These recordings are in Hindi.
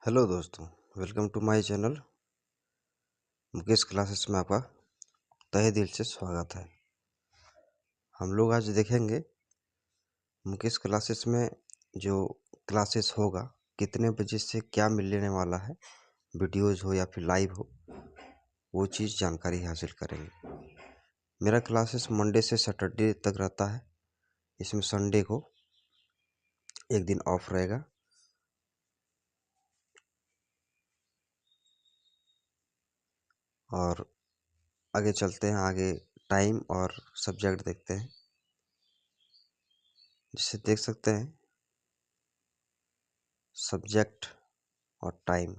हेलो दोस्तों, welcome to my channel Mukesh classes में आपका तहे दिल से स्वागत है। हम लोग आज देखेंगे मुकेश क्लासेस में जो क्लासेस होगा कितने बजे से क्या मिलने वाला है, वीडियोज़ हो या फिर लाइव हो, वो चीज़ जानकारी हासिल करेंगे। मेरा क्लासेस मंडे से सैटरडे तक रहता है। इसमें संडे को एक दिन ऑफ रहेगा। और आगे चलते हैं, आगे टाइम और सब्जेक्ट देखते हैं। जिससे देख सकते हैं सब्जेक्ट और टाइम,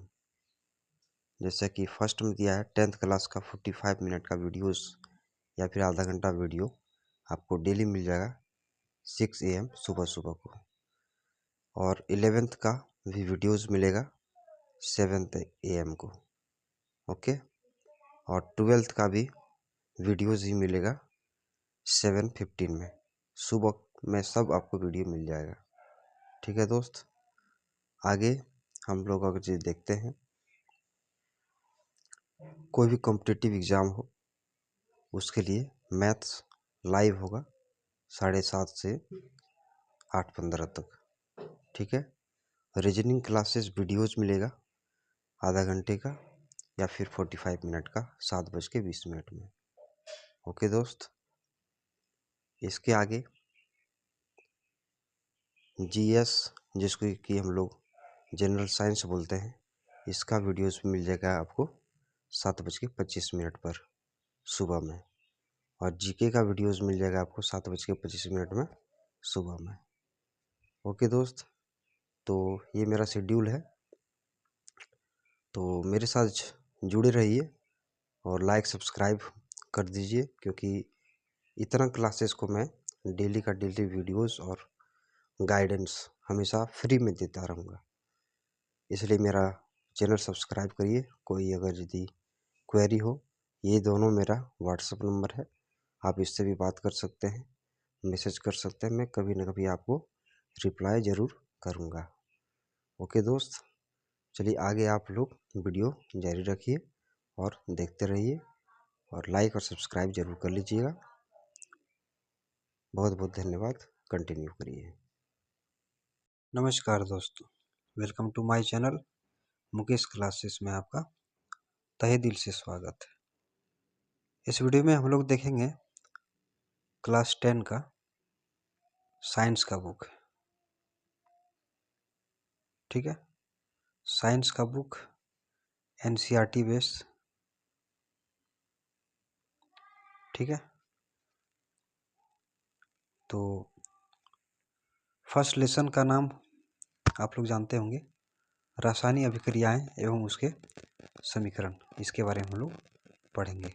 जैसे कि फर्स्ट में दिया है 10th क्लास का 45 मिनट का वीडियोस या फिर आधा घंटा वीडियो आपको डेली मिल जाएगा 6 AM सुबह सुबह को। और 11th का भी वीडियोस मिलेगा 7 AM को। ओके। और 12th का भी वीडियोस ही मिलेगा 7:15 में। सुबह में सब आपको वीडियो मिल जाएगा। ठीक है दोस्त, आगे हम लोग अगर चीज़ देखते हैं, कोई भी कॉम्पिटिटिव एग्ज़ाम हो उसके लिए मैथ्स लाइव होगा 7:30 से 8:15 तक। ठीक है। रीजनिंग क्लासेस वीडियोज़ मिलेगा आधा घंटे का या फिर 45 मिनट का 7:20 में। ओके दोस्त, इसके आगे जीएस, जिसको कि हम लोग जनरल साइंस बोलते हैं, इसका वीडियोज़ मिल जाएगा आपको 7:25 पर सुबह में। और जीके का वीडियोज़ मिल जाएगा आपको 7:25 में सुबह में। ओके दोस्त, तो ये मेरा शेड्यूल है, तो मेरे साथ जुड़े रहिए और लाइक सब्सक्राइब कर दीजिए, क्योंकि इतना क्लासेस को मैं डेली का डेली वीडियोस और गाइडेंस हमेशा फ्री में देता रहूँगा। इसलिए मेरा चैनल सब्सक्राइब करिए। कोई अगर यदि क्वेरी हो, ये दोनों मेरा व्हाट्सएप नंबर है, आप इससे भी बात कर सकते हैं, मैसेज कर सकते हैं। मैं कभी ना कभी आपको रिप्लाई ज़रूर करूँगा। ओके दोस्त, चलिए आगे आप लोग वीडियो जारी रखिए और देखते रहिए और लाइक और सब्सक्राइब ज़रूर कर लीजिएगा। बहुत बहुत धन्यवाद। कंटिन्यू करिए। नमस्कार दोस्तों, welcome to my channel Mukesh classes में आपका तहे दिल से स्वागत है। इस वीडियो में हम लोग देखेंगे क्लास 10 का साइंस का बुक है। ठीक है, साइंस का बुक एनसीईआरटी बेस। ठीक है, तो फर्स्ट लेसन का नाम आप लोग जानते होंगे, रासायनिक अभिक्रियाएं एवं उसके समीकरण। इसके बारे में हम लोग पढ़ेंगे।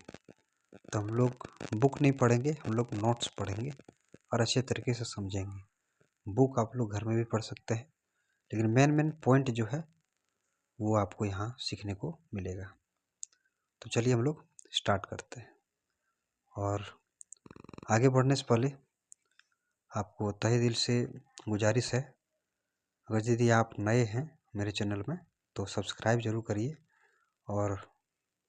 तो हम लोग बुक नहीं पढ़ेंगे, हम लोग नोट्स पढ़ेंगे और अच्छे तरीके से समझेंगे। बुक आप लोग घर में भी पढ़ सकते हैं, लेकिन मेन पॉइंट जो है वो आपको यहाँ सीखने को मिलेगा। तो चलिए हम लोग स्टार्ट करते हैं। और आगे बढ़ने से पहले आपको तहे दिल से गुजारिश है, अगर यदि आप नए हैं मेरे चैनल में तो सब्सक्राइब ज़रूर करिए। और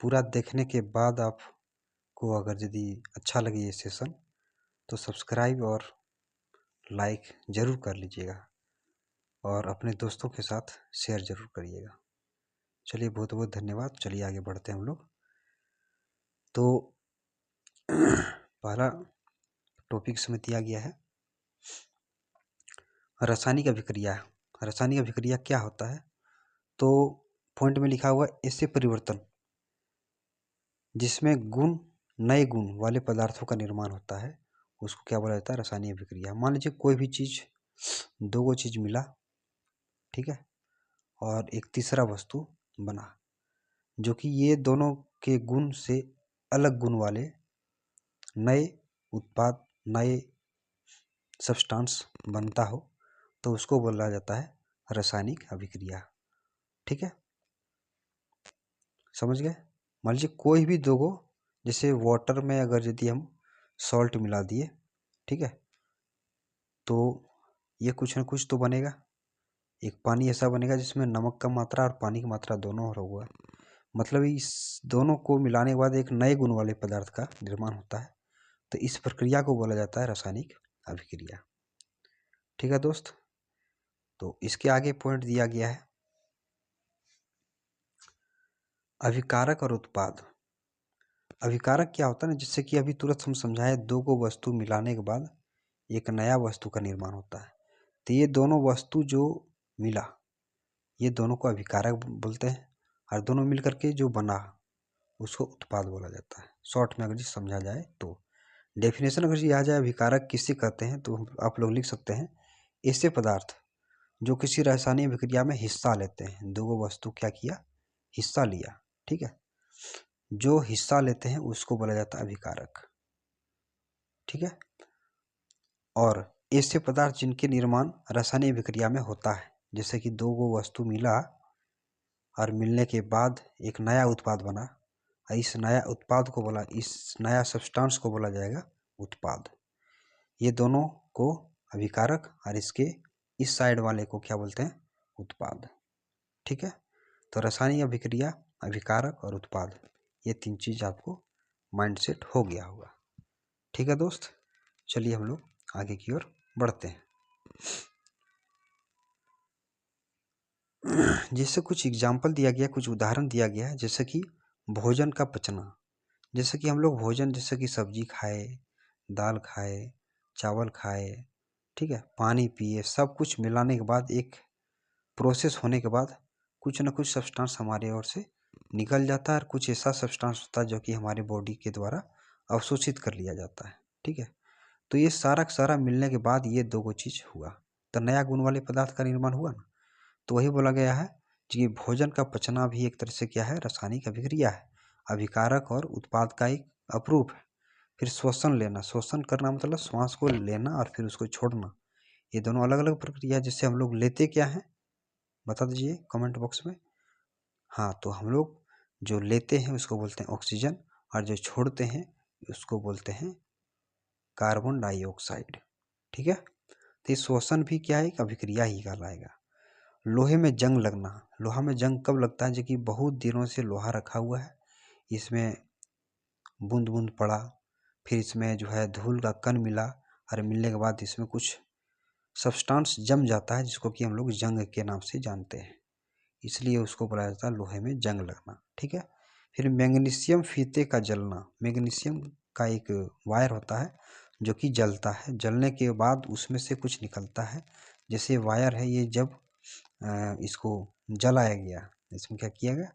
पूरा देखने के बाद आपको अगर यदि अच्छा लगे ये सेशन तो सब्सक्राइब और लाइक ज़रूर कर लीजिएगा और अपने दोस्तों के साथ शेयर ज़रूर करिएगा। चलिए बहुत बहुत धन्यवाद। चलिए आगे बढ़ते हैं हम लोग। तो पहला टॉपिक इसमें दिया गया है रासायनिक अभिक्रिया। रासायनिक अभिक्रिया क्या होता है? तो पॉइंट में लिखा हुआ ऐसे परिवर्तन जिसमें गुण नए गुण वाले पदार्थों का निर्माण होता है, उसको क्या बोला जाता है? रासायनिक अभिक्रिया। मान लीजिए कोई भी चीज़, दो गो चीज़ मिला, ठीक है, और एक तीसरा वस्तु बना, जो कि ये दोनों के गुण से अलग गुण वाले नए उत्पाद, नए सब्सटेंस बनता हो, तो उसको बोला जाता है रासायनिक अभिक्रिया। ठीक है, समझ गए? मान लीजिए कोई भी दो गो, जैसे वाटर में अगर यदि हम सॉल्ट मिला दिए, ठीक है, तो ये कुछ ना कुछ तो बनेगा। एक पानी ऐसा बनेगा जिसमें नमक का मात्रा और पानी की मात्रा दोनों होगा, मतलब इस दोनों को मिलाने के बाद एक नए गुण वाले पदार्थ का निर्माण होता है। तो इस प्रक्रिया को बोला जाता है रासायनिक अभिक्रिया। ठीक है दोस्त, तो इसके आगे पॉइंट दिया गया है अभिकारक और उत्पाद। अभिकारक क्या होता है ना, जिससे कि अभी तुरंत हम समझाए, दो को वस्तु मिलाने के बाद एक नया वस्तु का निर्माण होता है। तो ये दोनों वस्तु जो मिला, ये दोनों को अभिकारक बोलते हैं, और दोनों मिल करके जो बना उसको उत्पाद बोला जाता है। शॉर्ट में अगर समझा जाए तो डेफिनेशन अगर ये आ जाए अभिकारक किसे कहते हैं, तो आप लोग लिख सकते हैं ऐसे पदार्थ जो किसी रासायनिक अभिक्रिया में हिस्सा लेते हैं। दो वस्तु क्या किया, हिस्सा लिया, ठीक है, जो हिस्सा लेते हैं उसको बोला जाता है अभिकारक। ठीक है, और ऐसे पदार्थ जिनके निर्माण रासायनिक अभिक्रिया में होता है, जैसे कि दो गो वस्तु मिला और मिलने के बाद एक नया उत्पाद बना, इस नया उत्पाद को बोला, इस नया सब्सटेंस को बोला जाएगा उत्पाद। ये दोनों को अभिकारक और इसके इस साइड वाले को क्या बोलते हैं, उत्पाद। ठीक है, तो रासायनिक अभिक्रिया, अभिकारक और उत्पाद, ये तीन चीज आपको माइंडसेट हो गया होगा। ठीक है दोस्त, चलिए हम लोग आगे की ओर बढ़ते हैं। जैसे कुछ एग्जाम्पल दिया गया, कुछ उदाहरण दिया गया है, जैसे कि भोजन का पचना। जैसे कि हम लोग भोजन, जैसे कि सब्जी खाए, दाल खाए, चावल खाए, ठीक है, पानी पिए, सब कुछ मिलाने के बाद एक प्रोसेस होने के बाद कुछ ना कुछ सब्सटेंस हमारे ओर से निकल जाता है, और कुछ ऐसा सब्सटेंस होता है जो कि हमारे बॉडी के द्वारा अवशोषित कर लिया जाता है। ठीक है, तो ये सारा का सारा मिलने के बाद ये दो गो चीज हुआ, तो नया गुण वाले पदार्थ का निर्माण हुआ ना। तो वही बोला गया है कि भोजन का पचना भी एक तरह से क्या है, रासायनिक अभिक्रिया है, अभिकारक और उत्पाद का एक अप्रूप है। फिर श्वसन लेना, श्वसन करना मतलब श्वास को लेना और फिर उसको छोड़ना, ये दोनों अलग अलग प्रक्रिया है। जिससे हम लोग लेते क्या है, बता दीजिए कमेंट बॉक्स में। हाँ, तो हम लोग जो लेते हैं उसको बोलते हैं ऑक्सीजन, और जो छोड़ते हैं उसको बोलते हैं कार्बन डाइऑक्साइड। ठीक है, तो श्वसन भी क्या है, एक अभिक्रिया ही कहलाएगा। लोहे में जंग लगना, लोहा में जंग कब लगता है, जो कि बहुत दिनों से लोहा रखा हुआ है, इसमें बूंद बूंद पड़ा, फिर इसमें जो है धूल का कण मिला, और मिलने के बाद इसमें कुछ सब्सटेंस जम जाता है, जिसको कि हम लोग जंग के नाम से जानते हैं, इसलिए उसको बोला जाता है लोहे में जंग लगना। ठीक है, फिर मैग्नीशियम फीते का जलना, मैग्नीशियम का एक वायर होता है जो कि जलता है, जलने के बाद उसमें से कुछ निकलता है, जैसे वायर है ये, जब इसको जलाया गया, इसमें क्या किया गया,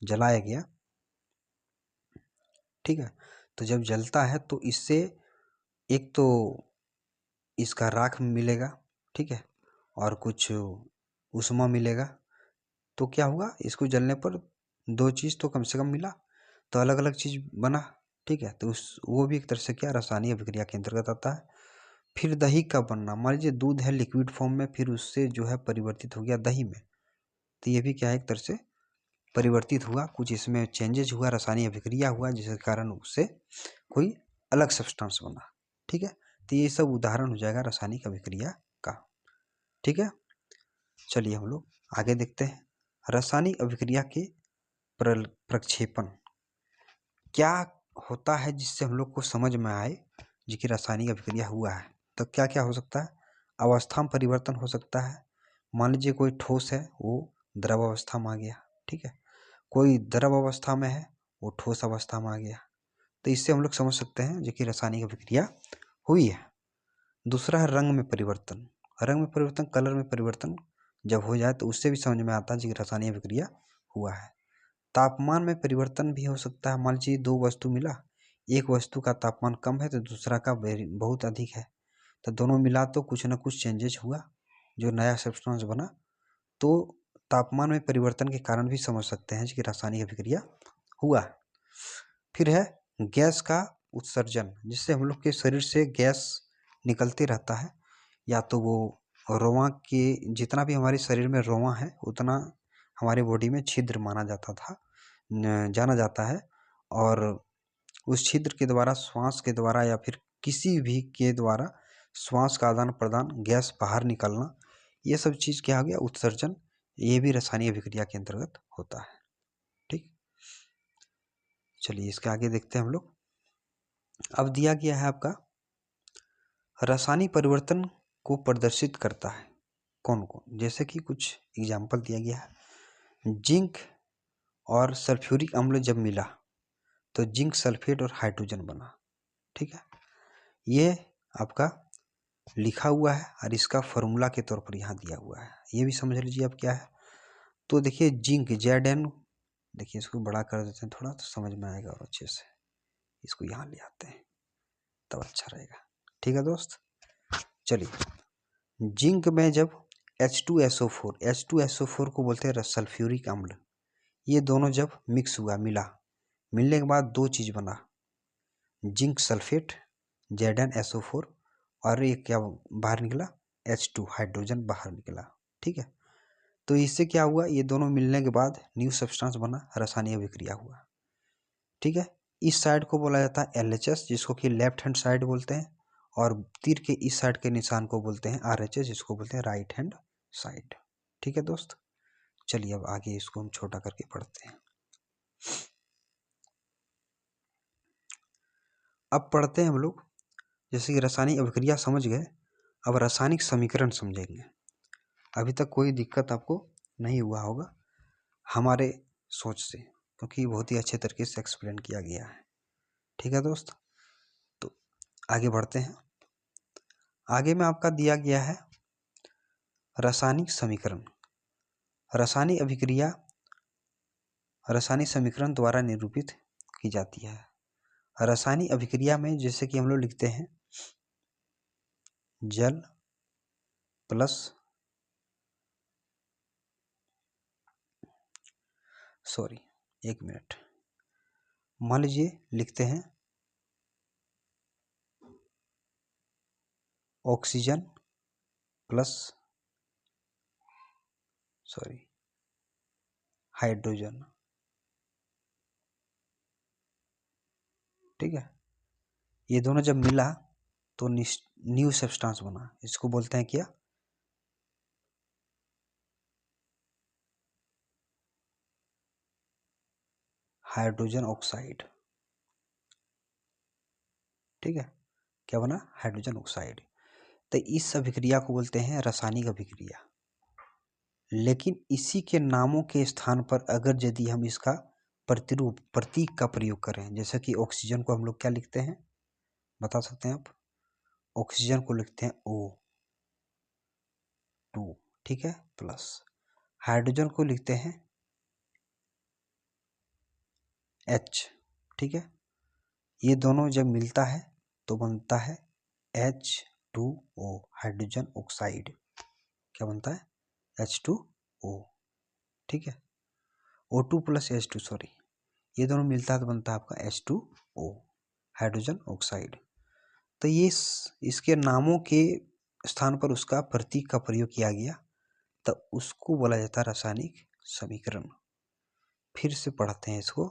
जलाया गया। ठीक है, तो जब जलता है तो इससे एक तो इसका राख मिलेगा, ठीक है, और कुछ उष्मा मिलेगा, तो क्या हुआ, इसको जलने पर दो चीज़ तो कम से कम मिला, तो अलग अलग चीज़ बना। ठीक है, तो उस वो भी एक तरह से क्या, रासायनिक अभिक्रिया के अंतर्गत आता है। फिर दही का बनना, मान लीजिए दूध है लिक्विड फॉर्म में, फिर उससे जो है परिवर्तित हो गया दही में, तो ये भी क्या है, एक तरह से परिवर्तित हुआ, कुछ इसमें चेंजेज हुआ, रासायनिक अभिक्रिया हुआ, जिसके कारण उससे कोई अलग सब्सटेंस बना। ठीक है, तो ये सब उदाहरण हो जाएगा रासायनिक अभिक्रिया का। ठीक है, चलिए हम लोग आगे देखते हैं रासायनिक अभिक्रिया के प्रक्षेपण क्या होता है, जिससे हम लोग को समझ में आए जी कि रासायनिक अभिक्रिया हुआ है। तो क्या क्या हो सकता है, अवस्था में परिवर्तन हो सकता है, मान लीजिए कोई ठोस है वो द्रव अवस्था में आ गया, ठीक है, कोई द्रव अवस्था में है वो ठोस अवस्था में आ गया, तो इससे हम लोग समझ सकते हैं जो कि रासायनिक अभिक्रिया हुई है। दूसरा है रंग में परिवर्तन, रंग में परिवर्तन, कलर में परिवर्तन जब हो जाए तो उससे भी समझ में आता है कि रासायनिक अभिक्रिया हुआ है। तापमान में परिवर्तन भी हो सकता है, मान लीजिए दो वस्तु मिला, एक वस्तु का तापमान कम है तो दूसरा का बहुत अधिक है, तो दोनों मिला तो कुछ ना कुछ चेंजेस हुआ, जो नया सब्सटेंस बना, तो तापमान में परिवर्तन के कारण भी समझ सकते हैं कि रासायनिक अभिक्रिया हुआ। फिर है गैस का उत्सर्जन, जिससे हम लोग के शरीर से गैस निकलते रहता है, या तो वो रोवां के, जितना भी हमारे शरीर में रोवां है उतना हमारे बॉडी में छिद्र माना जाता था, जाना जाता है, और उस छिद्र के द्वारा, श्वास के द्वारा या फिर किसी भी के द्वारा श्वास का आदान प्रदान, गैस बाहर निकलना, ये सब चीज़ क्या हो गया, उत्सर्जन, ये भी रासायनिक अभिक्रिया के अंतर्गत होता है। ठीक, चलिए इसके आगे देखते हैं हम लोग। अब दिया गया है आपका रासायनिक परिवर्तन को प्रदर्शित करता है कौन कौन, जैसे कि कुछ एग्जाम्पल दिया गया है। जिंक और सल्फ्यूरिक अम्ल जब मिला तो जिंक सल्फेट और हाइड्रोजन बना। ठीक है, ये आपका लिखा हुआ है और इसका फॉर्मूला के तौर पर यहाँ दिया हुआ है, ये भी समझ लीजिए अब क्या है। तो देखिए जिंक Zn, देखिए इसको बड़ा कर देते हैं थोड़ा तो समझ में आएगा और अच्छे से, इसको यहाँ ले आते हैं तब अच्छा रहेगा। ठीक है दोस्त, चलिए जिंक में जब H2SO4 को बोलते हैं सल्फ्यूरिक अम्ल, ये दोनों जब मिक्स हुआ, मिलने के बाद दो चीज़ बना, जिंक सल्फेट ZnSO4 और ये क्या बाहर निकला, H2 हाइड्रोजन बाहर निकला। ठीक है, तो इससे क्या हुआ, ये दोनों मिलने के बाद न्यू सब्सटेंस बना, रासायनिक अभिक्रिया हुआ। ठीक है, इस साइड को बोला जाता है LHS जिसको कि लेफ्ट हैंड साइड बोलते हैं, और तीर के इस साइड के निशान को बोलते हैं RH जिसको बोलते हैं राइट हैंड साइड। ठीक है दोस्त, चलिए अब आगे इसको हम छोटा करके पढ़ते हैं। अब पढ़ते हैं हम लोग, जैसे कि रासायनिक अभिक्रिया समझ गए, अब रासायनिक समीकरण समझेंगे। अभी तक कोई दिक्कत आपको नहीं हुआ होगा हमारे सोच से, क्योंकि बहुत ही अच्छे तरीके से एक्सप्लेन किया गया है। ठीक है दोस्त, तो आगे बढ़ते हैं। आगे में आपका दिया गया है रासायनिक समीकरण। रासायनिक अभिक्रिया रासायनिक समीकरण द्वारा निरूपित की जाती है। रासायनिक अभिक्रिया में जैसे कि हम लोग लिखते हैं जल प्लस एक मिनट, मान लीजिए लिखते हैं ऑक्सीजन प्लस हाइड्रोजन। ठीक है, ये दोनों जब मिला तो न्यू सब्सटेंस बना, इसको बोलते हैं क्या, हाइड्रोजन ऑक्साइड। ठीक है, क्या बना, हाइड्रोजन ऑक्साइड। तो इस अभिक्रिया को बोलते हैं रासायनिक अभिक्रिया। लेकिन इसी के नामों के स्थान पर अगर यदि हम इसका प्रतिरूप प्रतीक का प्रयोग करें, जैसे कि ऑक्सीजन को हम लोग क्या लिखते हैं, बता सकते हैं आप, ऑक्सीजन को लिखते हैं O2। ठीक है, प्लस हाइड्रोजन को लिखते हैं H। ठीक है, ये दोनों जब मिलता है तो बनता है H2O, हाइड्रोजन ऑक्साइड। क्या बनता है, H2O। ठीक है, O2 प्लस H2 ये दोनों मिलता है तो बनता है आपका H2O, हाइड्रोजन ऑक्साइड। तो ये इसके नामों के स्थान पर उसका प्रतीक का प्रयोग किया गया, तो उसको बोला जाता है रासायनिक समीकरण। फिर से पढ़ते हैं इसको।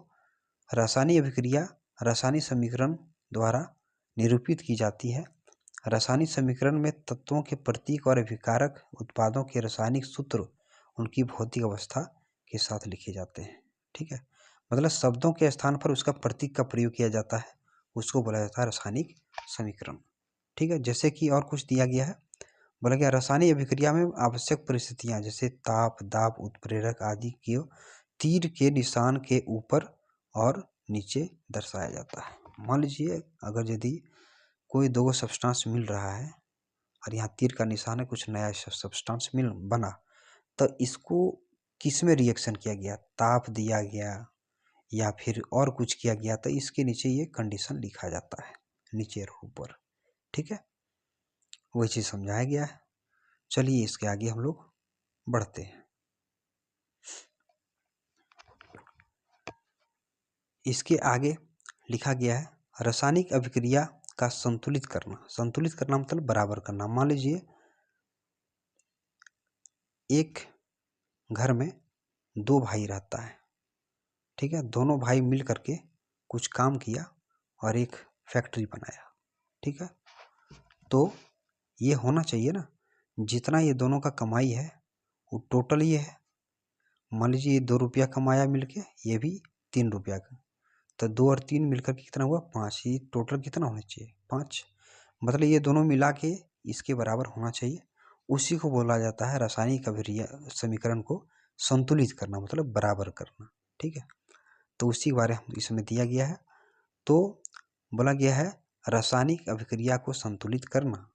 रासायनिक अभिक्रिया रासायनिक समीकरण द्वारा निरूपित की जाती है। रासायनिक समीकरण में तत्वों के प्रतीक और अभिकारक उत्पादों के रासायनिक सूत्र उनकी भौतिक अवस्था के साथ लिखे जाते हैं। ठीक है, मतलब शब्दों के स्थान पर उसका प्रतीक का प्रयोग किया जाता है, उसको बोला जाता है रासायनिक समीकरण। ठीक है, जैसे कि और कुछ दिया गया है, बोला गया रासायनिक अभिक्रिया में आवश्यक परिस्थितियां जैसे ताप, दाब, उत्प्रेरक आदि की तीर के निशान के ऊपर और नीचे दर्शाया जाता है। मान लीजिए अगर यदि कोई दो सब्सटेंस मिल रहा है और यहाँ तीर का निशान है, कुछ नया सब्सटेंस बना, तो इसको किस में रिएक्शन किया गया, ताप दिया गया या फिर और कुछ किया गया, तो इसके नीचे ये कंडीशन लिखा जाता है, नीचे और ऊपर। ठीक है, वही चीज़ समझाया गया है। चलिए इसके आगे हम लोग बढ़ते हैं। इसके आगे लिखा गया है रासायनिक अभिक्रिया का संतुलित करना। संतुलित करना मतलब बराबर करना। मान लीजिए एक घर में दो भाई रहता है। ठीक है, दोनों भाई मिल करके कुछ काम किया और एक फैक्ट्री बनाया। ठीक है, तो ये होना चाहिए ना जितना ये दोनों का कमाई है वो टोटल ये है। मान लीजिए ये 2 रुपया कमाया मिलके, ये भी 3 रुपया का, तो 2 और 3 मिलकर के कितना हुआ 5। ये टोटल कितना होना चाहिए 5। मतलब ये दोनों मिला के इसके बराबर होना चाहिए। उसी को बोला जाता है रासायनिक अभिक्रिया समीकरण को संतुलित करना, मतलब बराबर करना। ठीक है, तो उसी के बारे में इसमें दिया गया है। तो बोला गया है रासायनिक अभिक्रिया को संतुलित करना।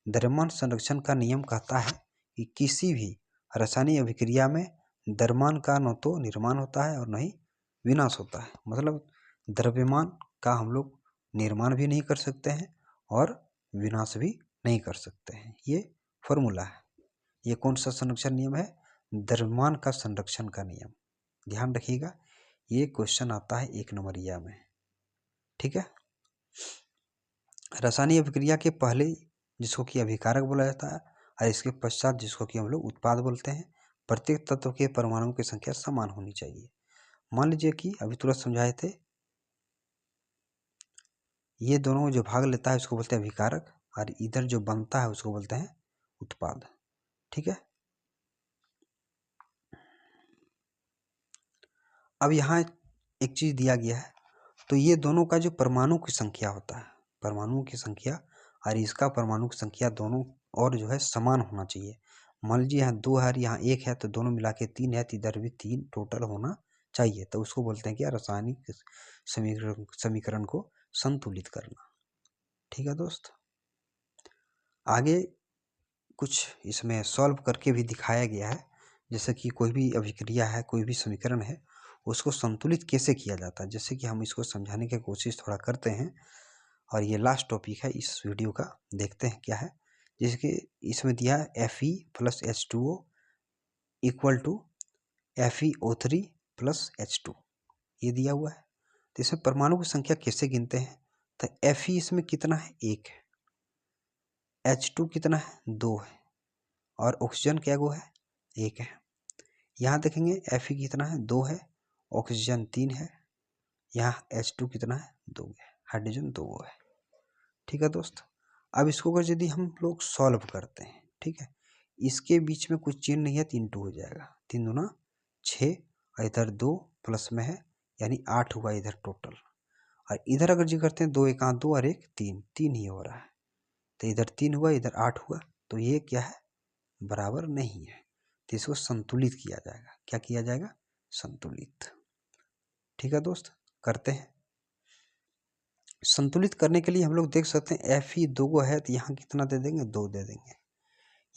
द्रव्यमान संरक्षण का नियम कहता है कि किसी भी रासायनिक अभिक्रिया में द्रव्यमान का न तो निर्माण होता है और न ही विनाश होता है। मतलब द्रव्यमान का हम लोग निर्माण भी नहीं कर सकते हैं और विनाश भी नहीं कर सकते हैं। ये फॉर्मूला है। ये कौन सा संरक्षण नियम है? द्रव्यमान का संरक्षण का नियम। ध्यान रखिएगा, ये क्वेश्चन आता है 1 नंबरिया में। ठीक है, रासायनिक अभिक्रिया के पहले जिसको कि अभिकारक बोला जाता है और इसके पश्चात जिसको कि हम लोग उत्पाद बोलते हैं। प्रत्येक तत्व के परमाणुओं की संख्या समान होनी चाहिए। मान लीजिए कि अभी तुरंत समझाए थे, ये दोनों जो भाग लेता है उसको बोलते हैं अभिकारक और इधर जो बनता है उसको बोलते हैं उत्पाद। ठीक है, अब यहाँ एक चीज दिया गया है, तो ये दोनों का जो परमाणु की संख्या होता है, परमाणुओं की संख्या और इसका परमाणु की संख्या दोनों और जो है समान होना चाहिए। मान लीजिए यहाँ 2 है और यहाँ 1 है, तो दोनों मिला के 3 है, तो इधर भी 3 टोटल होना चाहिए। तो उसको बोलते हैं क्या? रासायनिक समीकरण को संतुलित करना। ठीक है दोस्त, आगे कुछ इसमें सॉल्व करके भी दिखाया गया है। जैसे कि कोई भी अभिक्रिया है, कोई भी समीकरण है, उसको संतुलित कैसे किया जाता है, जैसे कि हम इसको समझाने की कोशिश थोड़ा करते हैं। और ये लास्ट टॉपिक है इस वीडियो का, देखते हैं क्या है। जैसे कि इसमें दिया है Fe + H2O equal to FeO3 + H2, ये दिया हुआ है। तो इसमें परमाणु की संख्या कैसे गिनते हैं? तो Fe इसमें कितना है? 1 है। H2 कितना है? 2 है। और ऑक्सीजन क्या गो है? 1 है। यहाँ देखेंगे Fe कितना है? 2 है। ऑक्सीजन 3 है। यहाँ H2 कितना है? 2 है। हाइड्रोजन 2 है। ठीक है दोस्त, अब इसको अगर यदि हम लोग सॉल्व करते हैं, ठीक है, इसके बीच में कुछ चिन्ह नहीं है, 3 2 हो जाएगा। 3 दूना 6 और इधर 2 प्लस में है, यानी 8 हुआ इधर टोटल। और इधर अगर जी करते हैं 2 1 2 और 1 3, 3 ही हो रहा है। तो इधर 3 हुआ, इधर 8 हुआ, तो ये क्या है? बराबर नहीं है। तो इसको संतुलित किया जाएगा। क्या किया जाएगा? संतुलित। ठीक है दोस्त, करते हैं। संतुलित करने के लिए हम लोग देख सकते हैं Fe 2 गो है, तो यहाँ कितना दे देंगे? 2 दे देंगे।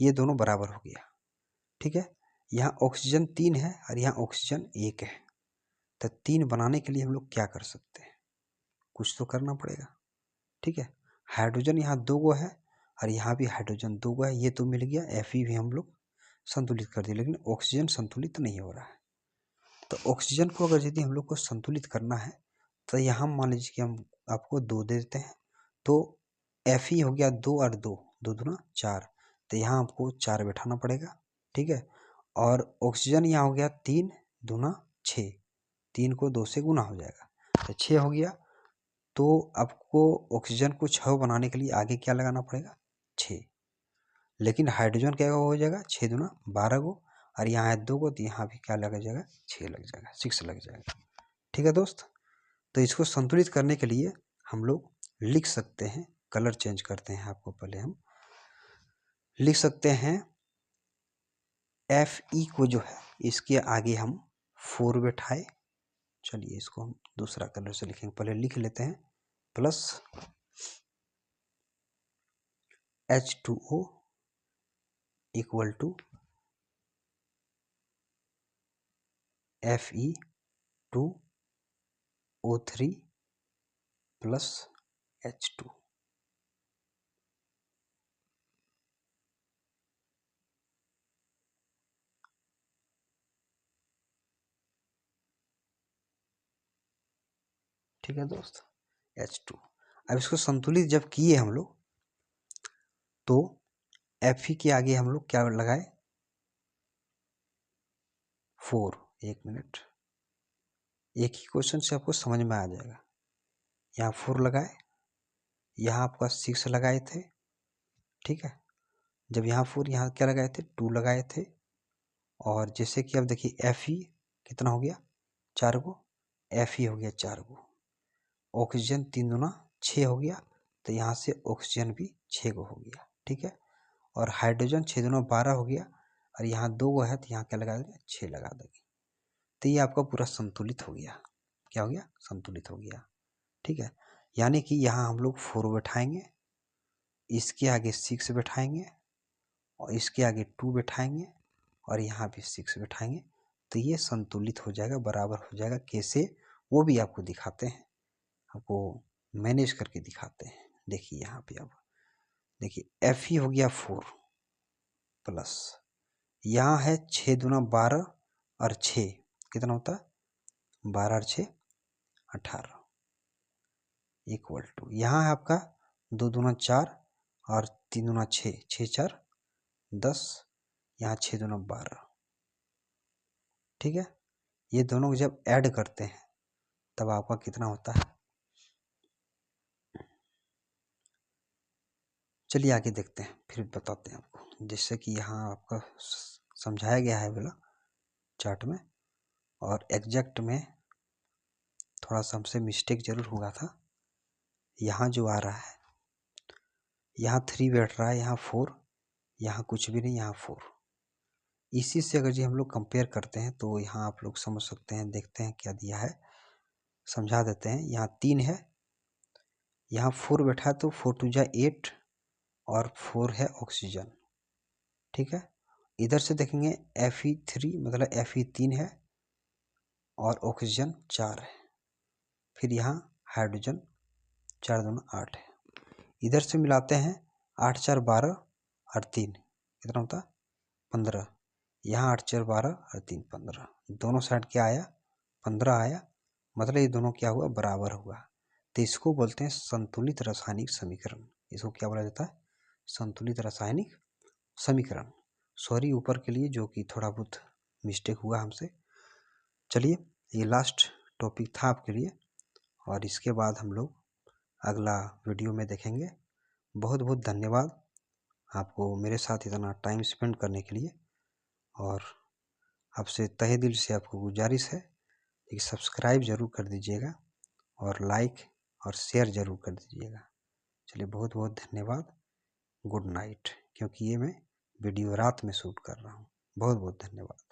ये दोनों बराबर हो गया। ठीक है, यहाँ ऑक्सीजन 3 है और यहाँ ऑक्सीजन 1 है। तो 3 बनाने के लिए हम लोग क्या कर सकते हैं? कुछ तो करना पड़ेगा। ठीक है, हाइड्रोजन यहाँ 2 गो है और यहाँ भी हाइड्रोजन 2 गो है, ये तो मिल गया। Fe भी हम लोग संतुलित कर दिए, लेकिन ऑक्सीजन संतुलित नहीं हो रहा है। तो ऑक्सीजन को अगर यदि हम लोग को संतुलित करना है, तो यहाँ मान लीजिए कि हम आपको 2 दे देते हैं, तो Fe हो गया 2 और 2, 2 दूना 4, तो यहाँ आपको 4 बैठाना पड़ेगा। ठीक है, और ऑक्सीजन यहाँ हो गया 3 दूना 6, 3 को 2 से गुना हो जाएगा, तो 6 हो गया। तो आपको ऑक्सीजन को 6 बनाने के लिए आगे क्या लगाना पड़ेगा? 6। लेकिन हाइड्रोजन क्या हो जाएगा? 6 दूना 12 गो, और यहाँ है 2 गो, तो यहाँ भी क्या लग जाएगा? 6 लग जाएगा, 6 लग जाएगा। ठीक है दोस्त, तो इसको संतुलित करने के लिए हम लोग लिख सकते हैं, कलर चेंज करते हैं आपको, पहले हम लिख सकते हैं Fe को जो है इसके आगे हम 4 बैठाए। चलिए इसको हम दूसरा कलर से लिखेंगे, पहले लिख लेते हैं plus H2O equal to Fe2O3 plus H2। ठीक है दोस्त, H2। अब इसको संतुलित जब किए हम लोग, तो Fe के आगे हम लोग क्या लगाए? 4। 1 मिनट, एक ही क्वेश्चन से आपको समझ में आ जाएगा। यहाँ 4 लगाए, यहाँ आपका 6 लगाए थे, ठीक है। जब यहाँ 4 यहाँ क्या लगाए थे 2 लगाए थे, और जैसे कि अब देखिए Fe कितना हो गया 4 गो, Fe हो गया 4 गो, ऑक्सीजन 3 दूना 6 हो गया, तो यहाँ से ऑक्सीजन भी 6 गो हो गया। ठीक है। और हाइड्रोजन 6 दूना 12 हो गया, और यहाँ 2 गो है तो यहाँ क्या लगा देंगे 6 लगा देंगे। तो ये आपका पूरा संतुलित हो गया। क्या हो गया संतुलित हो गया। ठीक है। यानी कि यहाँ हम लोग 4 बैठाएंगे, इसके आगे 6 बैठाएंगे, और इसके आगे 2 बैठाएंगे, और यहाँ भी 6 बैठाएंगे, तो ये संतुलित हो जाएगा, बराबर हो जाएगा। कैसे वो भी आपको दिखाते हैं, आपको मैनेज करके दिखाते हैं। देखिए यहाँ पे अब देखिए Fe हो गया 4 प्लस, यहाँ है 6 दूना 12 और 6 कितना होता है 12 और 6 18 इक्वल टू, यहाँ है आपका 2 दूना 4 और 3 दूना 6, 6 4 10, यहाँ 6 दूना 12। ठीक है। ये दोनों को जब ऐड करते हैं तब आपका कितना होता है, चलिए आगे देखते हैं फिर बताते हैं आपको। जैसे कि यहाँ आपका समझाया गया है बोला चार्ट में, और एग्जैक्ट में थोड़ा सा हमसे मिस्टेक जरूर हुआ था। यहाँ जो आ रहा है यहाँ 3 बैठ रहा है, यहाँ 4, यहाँ कुछ भी नहीं, यहाँ 4। इसी से अगर जी हम लोग कंपेयर करते हैं तो यहाँ आप लोग समझ सकते हैं। देखते हैं क्या दिया है, समझा देते हैं। यहाँ 3 है, यहाँ 4 बैठा है, तो 4 2 जा 8 और 4 है ऑक्सीजन। ठीक है। इधर से देखेंगे Fe3 मतलब Fe3 है और ऑक्सीजन 4 है, फिर यहाँ हाइड्रोजन 4 दूना 8 है। इधर से मिलाते हैं 8 4 12 और 3 कितना होता है 15, यहाँ 8 4 12 और 3 15, दोनों साइड क्या आया 15 आया, मतलब ये दोनों क्या हुआ बराबर हुआ। तो इसको बोलते हैं संतुलित रासायनिक समीकरण। इसको क्या बोला जाता है संतुलित रासायनिक समीकरण। सॉरी ऊपर के लिए जो कि थोड़ा बहुत मिस्टेक हुआ हमसे। चलिए ये लास्ट टॉपिक था आपके लिए, और इसके बाद हम लोग अगला वीडियो में देखेंगे। बहुत बहुत धन्यवाद आपको मेरे साथ इतना टाइम स्पेंड करने के लिए, और आपसे तहे दिल से आपको गुजारिश है कि सब्सक्राइब ज़रूर कर दीजिएगा और लाइक और शेयर ज़रूर कर दीजिएगा। चलिए बहुत बहुत धन्यवाद। गुड नाइट, क्योंकि ये मैं वीडियो रात में शूट कर रहा हूँ। बहुत बहुत धन्यवाद।